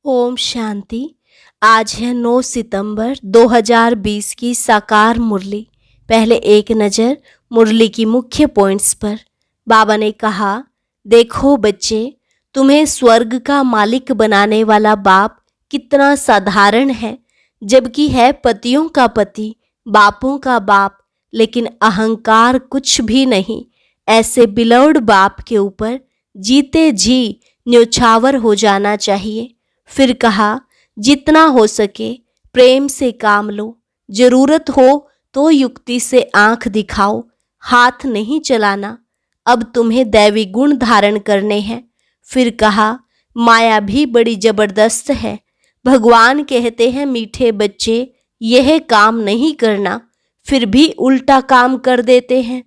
ओम शांति। आज है 9 सितंबर 2020 की साकार मुरली। पहले एक नज़र मुरली की मुख्य पॉइंट्स पर। बाबा ने कहा, देखो बच्चे, तुम्हें स्वर्ग का मालिक बनाने वाला बाप कितना साधारण है, जबकि है पतियों का पति, बापों का बाप, लेकिन अहंकार कुछ भी नहीं। ऐसे बिलौड बाप के ऊपर जीते जी न्योछावर हो जाना चाहिए। फिर कहा, जितना हो सके प्रेम से काम लो, जरूरत हो तो युक्ति से आंख दिखाओ, हाथ नहीं चलाना। अब तुम्हें दैवी गुण धारण करने हैं। फिर कहा, माया भी बड़ी जबरदस्त है। भगवान कहते हैं, मीठे बच्चे यह काम नहीं करना, फिर भी उल्टा काम कर देते हैं।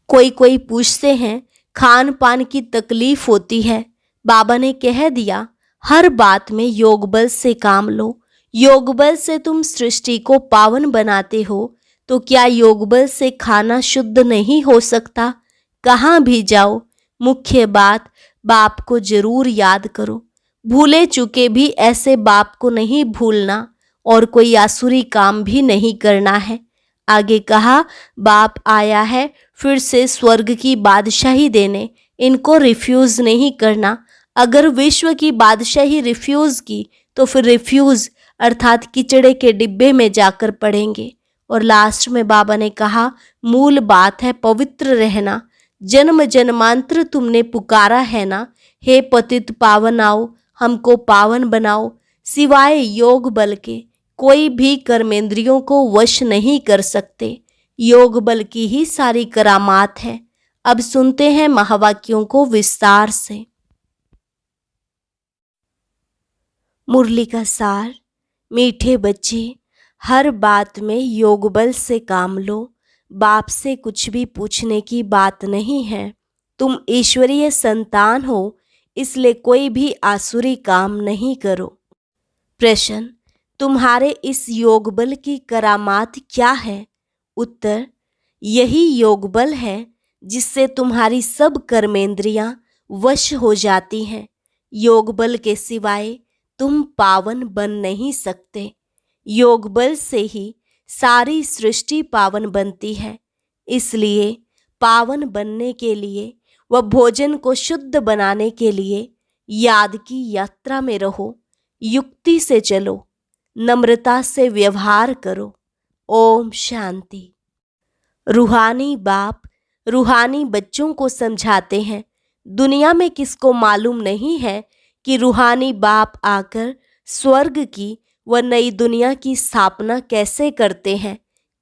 कोई पूछते हैं, खान पान की तकलीफ होती है। बाबा ने कह दिया, हर बात में योग बल से काम लो। योग बल से तुम सृष्टि को पावन बनाते हो, तो क्या योग बल से खाना शुद्ध नहीं हो सकता? कहाँ भी जाओ, मुख्य बात बाप को जरूर याद करो। भूले चुके भी ऐसे बाप को नहीं भूलना, और कोई आसुरी काम भी नहीं करना है। आगे कहा, बाप आया है फिर से स्वर्ग की बादशाही देने, इनको रिफ्यूज नहीं करना। अगर विश्व की बादशाही रिफ्यूज की तो फिर रिफ्यूज अर्थात किचड़े के डिब्बे में जाकर पड़ेंगे। और लास्ट में बाबा ने कहा, मूल बात है पवित्र रहना। जन्म जन्मांतर तुमने पुकारा है ना, हे पतित पावन आओ, हमको पावन बनाओ। सिवाय योग बल के कोई भी कर्मेंद्रियों को वश नहीं कर सकते। योग बल की ही सारी करामात है। अब सुनते हैं महावाक्यों को विस्तार से। मुरली का सार। मीठे बच्चे, हर बात में योग बल से काम लो। बाप से कुछ भी पूछने की बात नहीं है। तुम ईश्वरीय संतान हो, इसलिए कोई भी आसुरी काम नहीं करो। प्रश्न, तुम्हारे इस योग बल की करामात क्या है? उत्तर, यही योग बल है जिससे तुम्हारी सब कर्मेंद्रियां वश हो जाती हैं। योग बल के सिवाय तुम पावन बन नहीं सकते। योग बल से ही सारी सृष्टि पावन बनती है। इसलिए पावन बनने के लिए व भोजन को शुद्ध बनाने के लिए याद की यात्रा में रहो। युक्ति से चलो, नम्रता से व्यवहार करो। ओम शांति। रूहानी बाप रूहानी बच्चों को समझाते हैं। दुनिया में किसको मालूम नहीं है कि रूहानी बाप आकर स्वर्ग की व नई दुनिया की स्थापना कैसे करते हैं?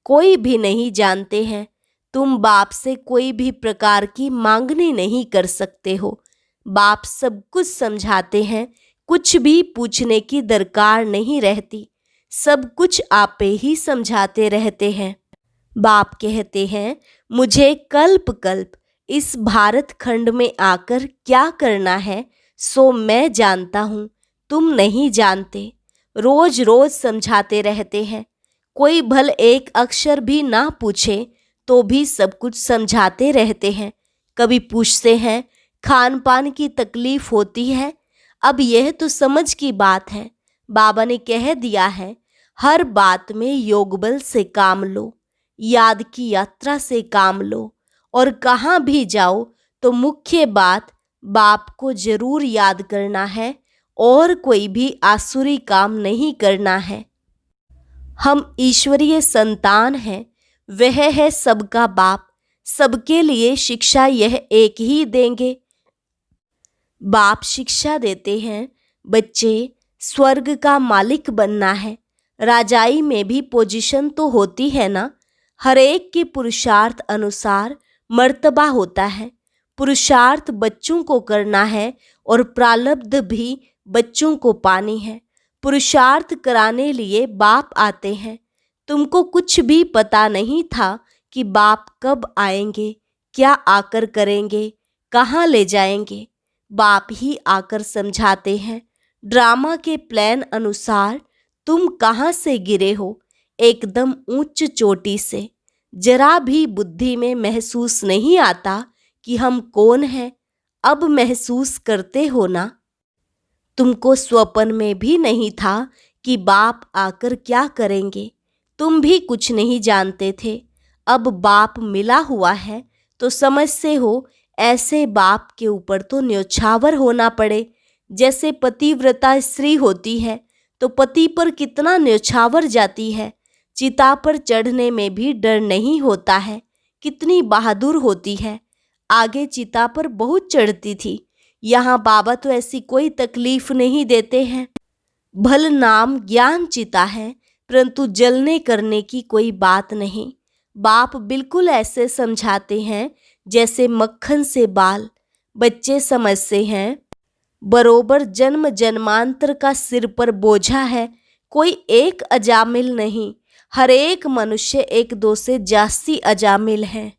कोई भी नहीं जानते हैं। तुम बाप से कोई भी प्रकार की मांगनी नहीं कर सकते हो। बाप सब कुछ समझाते हैं, कुछ भी पूछने की दरकार नहीं रहती। सब कुछ आपे ही समझाते रहते हैं। बाप कहते हैं, मुझे कल्प कल्प इस भारत खंड में आकर क्या करना है सो मैं जानता हूँ, तुम नहीं जानते। रोज रोज समझाते रहते हैं। कोई भल एक अक्षर भी ना पूछे तो भी सब कुछ समझाते रहते हैं। कभी पूछते हैं, खान पान की तकलीफ होती है? अब यह तो समझ की बात है। बाबा ने कह दिया है, हर बात में योग बल से काम लो, याद की यात्रा से काम लो, और कहाँ भी जाओ तो मुख्य बात बाप को जरूर याद करना है, और कोई भी आसुरी काम नहीं करना है। हम ईश्वरीय संतान हैं, वह है सबका बाप। सबके लिए शिक्षा यह एक ही देंगे। बाप शिक्षा देते हैं, बच्चे स्वर्ग का मालिक बनना है। राजाई में भी पोजीशन तो होती है ना। हर एक के पुरुषार्थ अनुसार मर्तबा होता है। पुरुषार्थ बच्चों को करना है और प्रारब्ध भी बच्चों को पानी है। पुरुषार्थ कराने लिए बाप आते हैं। तुमको कुछ भी पता नहीं था कि बाप कब आएंगे, क्या आकर करेंगे, कहाँ ले जाएंगे। बाप ही आकर समझाते हैं। ड्रामा के प्लान अनुसार तुम कहाँ से गिरे हो? एकदम ऊंच चोटी से। जरा भी बुद्धि में महसूस नहीं आता कि हम कौन हैं। अब महसूस करते हो ना? तुमको स्वप्न में भी नहीं था कि बाप आकर क्या करेंगे। तुम भी कुछ नहीं जानते थे। अब बाप मिला हुआ है तो समझते हो, ऐसे बाप के ऊपर तो न्योछावर होना पड़े। जैसे पतिव्रता स्त्री होती है तो पति पर कितना न्योछावर जाती है। चिता पर चढ़ने में भी डर नहीं होता है। कितनी बहादुर होती है। आगे चिता पर बहुत चढ़ती थी। यहाँ बाबा तो ऐसी कोई तकलीफ नहीं देते हैं। भल नाम ज्ञान चिता है, परंतु जलने करने की कोई बात नहीं। बाप बिल्कुल ऐसे समझाते हैं जैसे मक्खन से बाल। बच्चे समझते हैं बरोबर जन्म जन्मांतर का सिर पर बोझा है। कोई एक अजामिल नहीं, हर एक मनुष्य एक दो से जास्ती अजामिल है।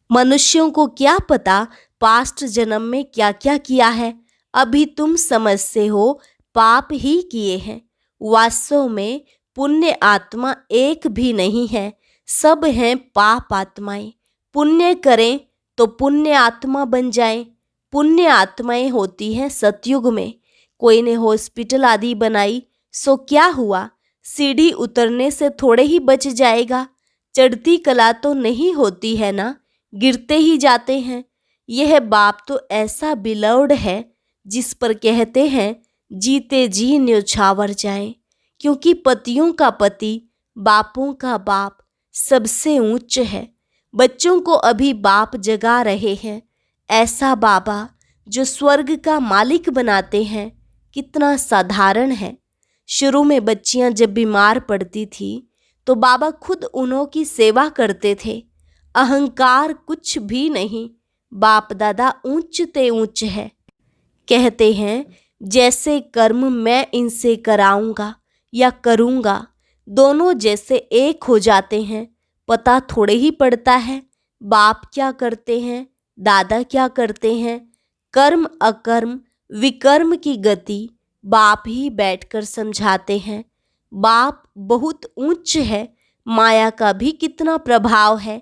मनुष्यों को क्या पता पास्ट जन्म में क्या क्या किया है। अभी तुम समझते हो पाप ही किए हैं। वास्तव में पुण्य आत्मा एक भी नहीं है, सब हैं पाप आत्माएं। पुण्य करें तो पुण्य आत्मा बन जाएं। पुण्य आत्माएं होती हैं सतयुग में। कोई ने हॉस्पिटल आदि बनाई सो क्या हुआ, सीढ़ी उतरने से थोड़े ही बच जाएगा। चढ़ती कला तो नहीं होती है ना, गिरते ही जाते हैं। यह बाप तो ऐसा बिलौड है जिस पर कहते हैं जीते जी न्योछावर जाए, क्योंकि पतियों का पति बापों का बाप सबसे ऊंच है। बच्चों को अभी बाप जगा रहे हैं। ऐसा बाबा जो स्वर्ग का मालिक बनाते हैं कितना साधारण है। शुरू में बच्चियां जब बीमार पड़ती थी तो बाबा खुद उन्हों की सेवा करते थे। अहंकार कुछ भी नहीं। बाप दादा ऊंच ते ऊंच है। कहते हैं जैसे कर्म मैं इनसे कराऊंगा या करूंगा, दोनों जैसे एक हो जाते हैं। पता थोड़े ही पड़ता है बाप क्या करते हैं, दादा क्या करते हैं। कर्म अकर्म विकर्म की गति बाप ही बैठकर समझाते हैं। बाप बहुत ऊंच है। माया का भी कितना प्रभाव है।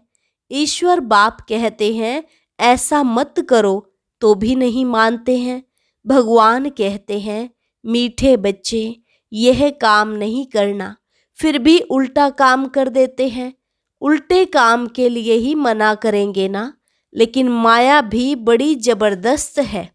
ईश्वर बाप कहते हैं ऐसा मत करो तो भी नहीं मानते हैं। भगवान कहते हैं मीठे बच्चे यह काम नहीं करना, फिर भी उल्टा काम कर देते हैं। उल्टे काम के लिए ही मना करेंगे ना, लेकिन माया भी बड़ी जबरदस्त है।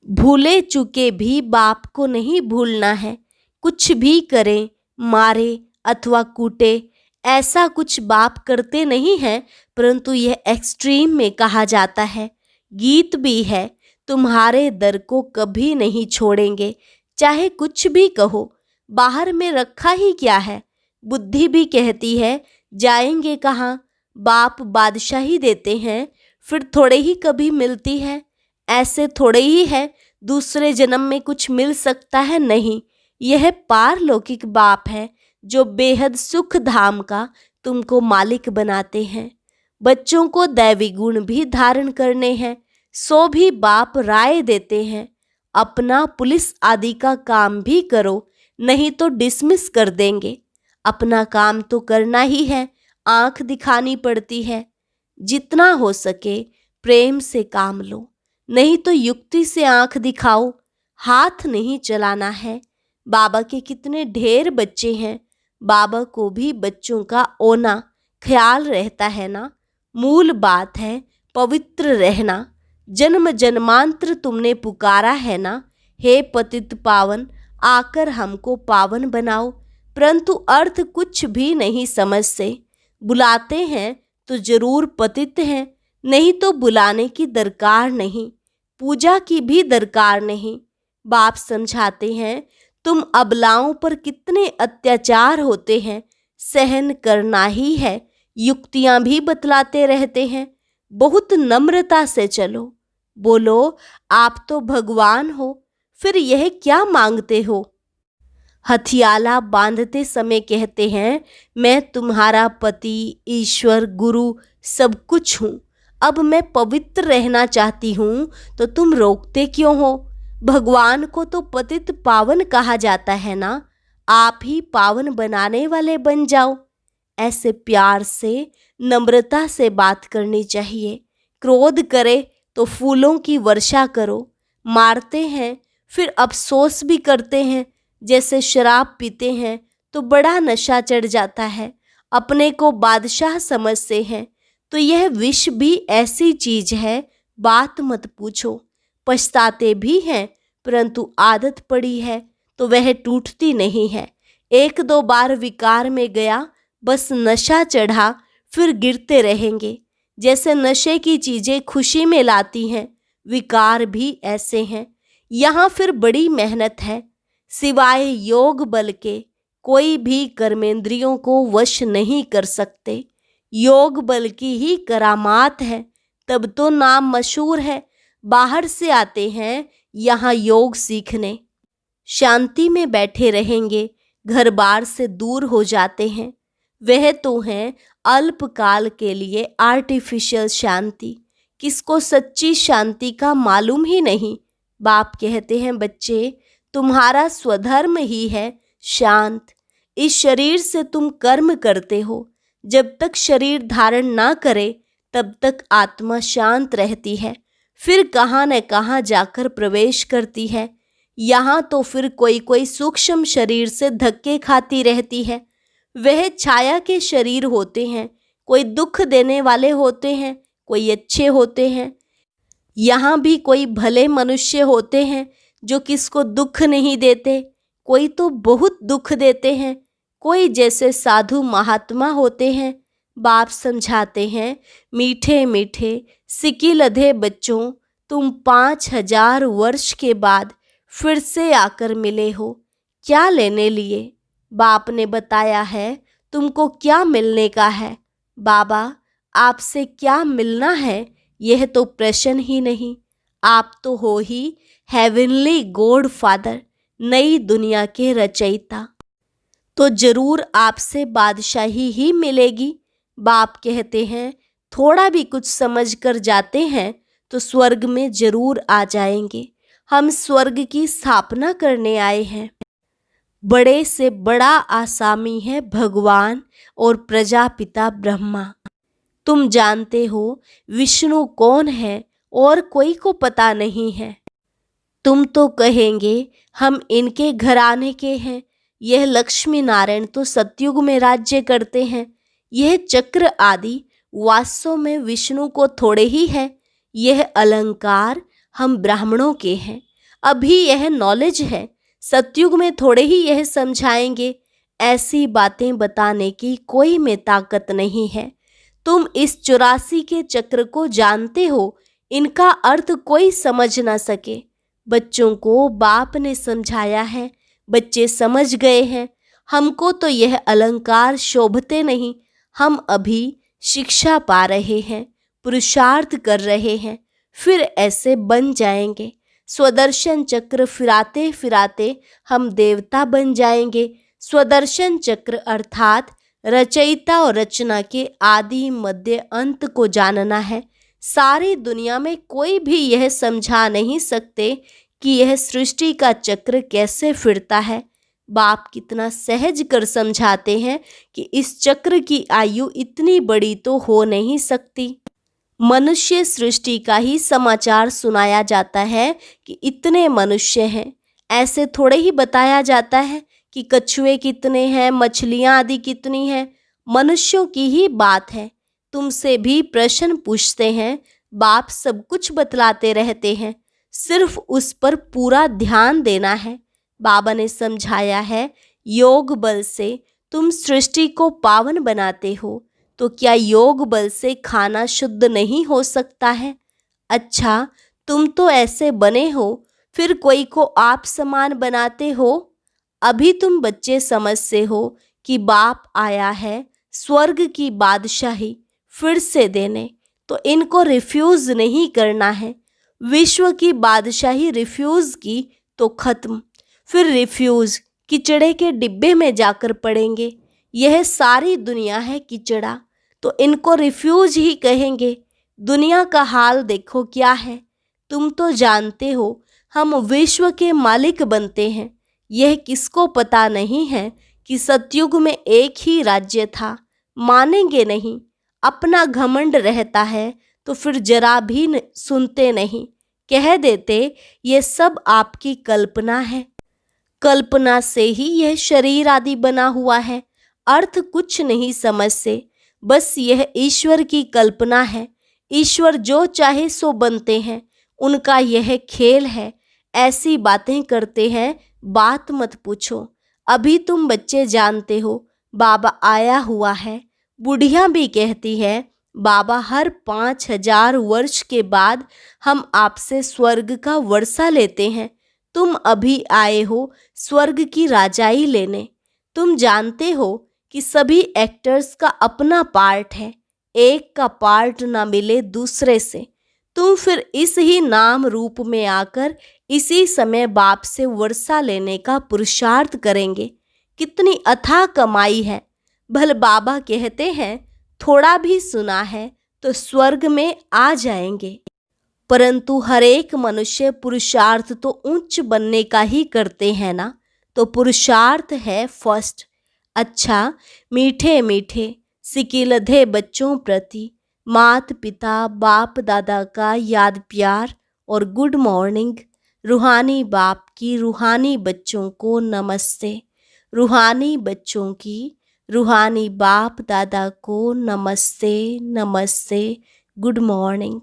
भूले चुके भी बाप को नहीं भूलना है। कुछ भी करें, मारे अथवा कूटे, ऐसा कुछ बाप करते नहीं हैं, परंतु यह एक्सट्रीम में कहा जाता है। गीत भी है, तुम्हारे दर को कभी नहीं छोड़ेंगे, चाहे कुछ भी कहो। बाहर में रखा ही क्या है। बुद्धि भी कहती है जाएंगे कहाँ। बाप बादशाही देते हैं, फिर थोड़े ही कभी मिलती है। ऐसे थोड़े ही है दूसरे जन्म में कुछ मिल सकता है, नहीं। यह पारलौकिक बाप है जो बेहद सुख धाम का तुमको मालिक बनाते हैं। बच्चों को दैवी गुण भी धारण करने हैं, सो भी बाप राय देते हैं। अपना पुलिस आदि का काम भी करो, नहीं तो डिसमिस कर देंगे। अपना काम तो करना ही है, आंख दिखानी पड़ती है। जितना हो सके प्रेम से काम लो, नहीं तो युक्ति से आंख दिखाओ। हाथ नहीं चलाना है। बाबा के कितने ढेर बच्चे हैं, बाबा को भी बच्चों का ओना ख्याल रहता है ना। मूल बात है पवित्र रहना। जन्म जन्मांतर तुमने पुकारा है ना, हे पतित पावन आकर हमको पावन बनाओ, परंतु अर्थ कुछ भी नहीं समझते। बुलाते हैं तो जरूर पतित हैं, नहीं तो बुलाने की दरकार नहीं, पूजा की भी दरकार नहीं। बाप समझाते हैं तुम अबलाओं पर कितने अत्याचार होते हैं, सहन करना ही है। युक्तियां भी बतलाते रहते हैं, बहुत नम्रता से चलो। बोलो आप तो भगवान हो, फिर यह क्या मांगते हो। हथियाला बांधते समय कहते हैं मैं तुम्हारा पति, ईश्वर, गुरु सब कुछ हूँ। अब मैं पवित्र रहना चाहती हूँ तो तुम रोकते क्यों हो। भगवान को तो पतित पावन कहा जाता है ना, आप ही पावन बनाने वाले बन जाओ। ऐसे प्यार से नम्रता से बात करनी चाहिए। क्रोध करे तो फूलों की वर्षा करो। मारते हैं फिर अफसोस भी करते हैं। जैसे शराब पीते हैं तो बड़ा नशा चढ़ जाता है, अपने को बादशाह समझते हैं। तो यह विष भी ऐसी चीज है, बात मत पूछो। पछताते भी हैं, परंतु आदत पड़ी है तो वह टूटती नहीं है। एक दो बार विकार में गया, बस नशा चढ़ा, फिर गिरते रहेंगे। जैसे नशे की चीजें खुशी में लाती हैं, विकार भी ऐसे हैं। यहाँ फिर बड़ी मेहनत है। सिवाय योग बल के कोई भी कर्मेंद्रियों को वश नहीं कर सकते। योग बल की ही करामात है, तब तो नाम मशहूर है। बाहर से आते हैं यहाँ योग सीखने, शांति में बैठे रहेंगे, घर बार से दूर हो जाते हैं। वह तो हैं अल्पकाल के लिए आर्टिफिशियल शांति। किसको सच्ची शांति का मालूम ही नहीं। बाप कहते हैं, बच्चे तुम्हारा स्वधर्म ही है शांत। इस शरीर से तुम कर्म करते हो। जब तक शरीर धारण ना करे तब तक आत्मा शांत रहती है, फिर कहाँ न कहाँ जाकर प्रवेश करती है। यहाँ तो फिर कोई कोई सूक्ष्म शरीर से धक्के खाती रहती है। वह छाया के शरीर होते हैं, कोई दुख देने वाले होते हैं, कोई अच्छे होते हैं। यहाँ भी कोई भले मनुष्य होते हैं जो किसको दुख नहीं देते, कोई तो बहुत दुख देते हैं। कोई जैसे साधु महात्मा होते हैं। बाप समझाते हैं, मीठे मीठे सिकी लधे बच्चों, तुम 5000 वर्ष के बाद फिर से आकर मिले हो। क्या लेने लिए? बाप ने बताया है तुमको क्या मिलने का है। बाबा आपसे क्या मिलना है यह तो प्रश्न ही नहीं। आप तो हो ही हेवनली गॉड फादर, नई दुनिया के रचयिता। तो जरूर आपसे बादशाही ही मिलेगी। बाप कहते हैं थोड़ा भी कुछ समझ कर जाते हैं तो स्वर्ग में जरूर आ जाएंगे। हम स्वर्ग की स्थापना करने आए हैं। बड़े से बड़ा आसामी है भगवान और प्रजापिता ब्रह्मा। तुम जानते हो विष्णु कौन है और कोई को पता नहीं है। तुम तो कहेंगे हम इनके घराने के हैं। यह लक्ष्मी नारायण तो सतयुग में राज्य करते हैं। यह चक्र आदि वास्तव में विष्णु को थोड़े ही है। यह अलंकार हम ब्राह्मणों के हैं। अभी यह नॉलेज है, सतयुग में थोड़े ही यह समझाएंगे। ऐसी बातें बताने की कोई में ताकत नहीं है। तुम इस 84 के चक्र को जानते हो, इनका अर्थ कोई समझ ना सके। बच्चों को बाप ने समझाया है, बच्चे समझ गए हैं। हमको तो यह अलंकार शोभते नहीं। हम अभी शिक्षा पा रहे हैं, पुरुषार्थ कर रहे हैं, फिर ऐसे बन जाएंगे। स्वदर्शन चक्र फिराते फिराते हम देवता बन जाएंगे। स्वदर्शन चक्र अर्थात रचयिता और रचना के आदि मध्य अंत को जानना है। सारी दुनिया में कोई भी यह समझा नहीं सकते कि यह सृष्टि का चक्र कैसे फिरता है। बाप कितना सहज कर समझाते हैं कि इस चक्र की आयु इतनी बड़ी तो हो नहीं सकती। मनुष्य सृष्टि का ही समाचार सुनाया जाता है कि इतने मनुष्य हैं। ऐसे थोड़े ही बताया जाता है कि कछुए कितने हैं, मछलियाँ आदि कितनी हैं। मनुष्यों की ही बात है। तुमसे भी प्रश्न पूछते हैं, बाप सब कुछ बतलाते रहते हैं, सिर्फ उस पर पूरा ध्यान देना है। बाबा ने समझाया है, योग बल से तुम सृष्टि को पावन बनाते हो, तो क्या योग बल से खाना शुद्ध नहीं हो सकता है? अच्छा, तुम तो ऐसे बने हो, फिर कोई को आप समान बनाते हो। अभी तुम बच्चे समझते हो कि बाप आया है स्वर्ग की बादशाही फिर से देने, तो इनको रिफ्यूज नहीं करना है। विश्व की बादशाही रिफ्यूज की तो खत्म, फिर रिफ्यूज किचड़े के डिब्बे में जाकर पड़ेंगे। यह सारी दुनिया है किचड़ा, तो इनको रिफ्यूज ही कहेंगे। दुनिया का हाल देखो क्या है। तुम तो जानते हो हम विश्व के मालिक बनते हैं। यह किसको पता नहीं है कि सतयुग में एक ही राज्य था। मानेंगे नहीं। अपना घमंड रहता है तो फिर जरा भी सुनते नहीं। कह देते ये सब आपकी कल्पना है। कल्पना से ही यह शरीर आदि बना हुआ है। अर्थ कुछ नहीं समझते, बस यह ईश्वर की कल्पना है। ईश्वर जो चाहे सो बनते हैं, उनका यह खेल है। ऐसी बातें करते हैं, बात मत पूछो। अभी तुम बच्चे जानते हो बाबा आया हुआ है। बुढ़िया भी कहती है बाबा हर 5000 वर्ष के बाद हम आपसे स्वर्ग का वर्षा लेते हैं। तुम अभी आए हो स्वर्ग की राजाई लेने। तुम जानते हो कि सभी एक्टर्स का अपना पार्ट है, एक का पार्ट ना मिले दूसरे से। तुम फिर इस ही नाम रूप में आकर इसी समय बाप से वर्षा लेने का पुरुषार्थ करेंगे। कितनी अथाह कमाई है। भल बाबा कहते हैं थोड़ा भी सुना है तो स्वर्ग में आ जाएंगे। परंतु हर एक मनुष्य पुरुषार्थ तो उच्च बनने का ही करते हैं ना। तो पुरुषार्थ है फर्स्ट। अच्छा, मीठे मीठे सिकिलधे बच्चों प्रति मात पिता बाप दादा का याद प्यार और गुड मॉर्निंग। रूहानी बाप की रूहानी बच्चों को नमस्ते। रूहानी बच्चों की रूहानी बाप दादा को नमस्ते नमस्ते, गुड मॉर्निंग।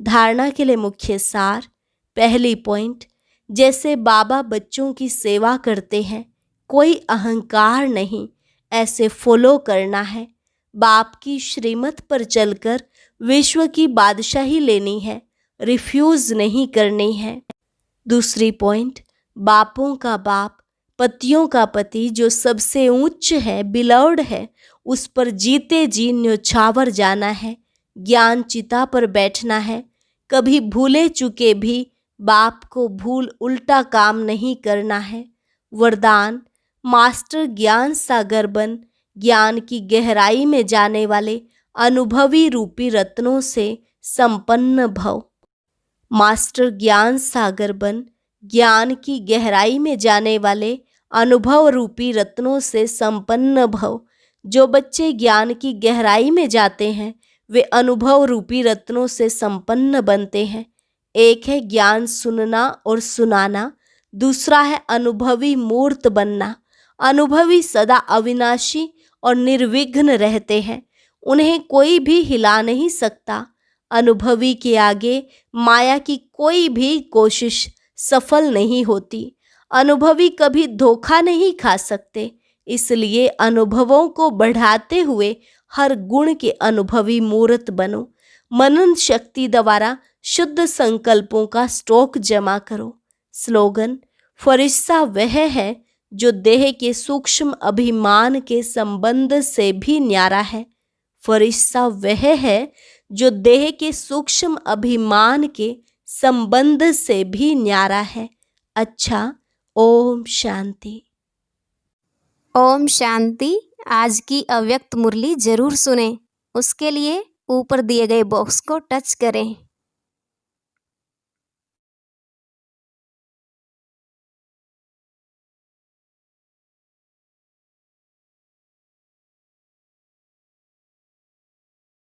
धारणा के लिए मुख्य सार। पहली पॉइंट, जैसे बाबा बच्चों की सेवा करते हैं, कोई अहंकार नहीं, ऐसे फॉलो करना है। बाप की श्रीमत पर चलकर विश्व की बादशाही लेनी है, रिफ्यूज नहीं करनी है। दूसरी पॉइंट, बापों का बाप पतियों का पति जो सबसे उच्च है, बिलौड है, उस पर जीते जी न्योछावर जाना है, ज्ञान चिता पर बैठना है। कभी भूले चुके भी बाप को भूल उल्टा काम नहीं करना है। वरदान, मास्टर ज्ञान सागर बन ज्ञान की गहराई में जाने वाले अनुभवी रूपी रत्नों से संपन्न भव। मास्टर ज्ञान सागर बन ज्ञान की गहराई में जाने वाले अनुभव रूपी रत्नों से संपन्न भव। जो बच्चे ज्ञान की गहराई में जाते हैं, वे अनुभव रूपी रत्नों से संपन्न बनते हैं। एक है ज्ञान सुनना और सुनाना, दूसरा है अनुभवी मूर्त बनना। अनुभवी सदा अविनाशी और निर्विघ्न रहते हैं, उन्हें कोई भी हिला नहीं सकता। अनुभवी के आगे माया की कोई भी कोशिश सफल नहीं होती। अनुभवी कभी धोखा नहीं खा सकते, इसलिए अनुभवों को बढ़ाते हुए हर गुण के अनुभवी मूर्त बनो। मनन शक्ति द्वारा शुद्ध संकल्पों का स्टॉक जमा करो। स्लोगन, फरिश्ता वह है जो देह के सूक्ष्म अभिमान के संबंध से भी न्यारा है। फरिश्ता वह है जो देह के सूक्ष्म अभिमान के संबंध से भी न्यारा है। अच्छा, ओम शांति। ओम शांति। आज की अव्यक्त मुरली जरूर सुने। उसके लिए ऊपर दिए गए बॉक्स को टच करें।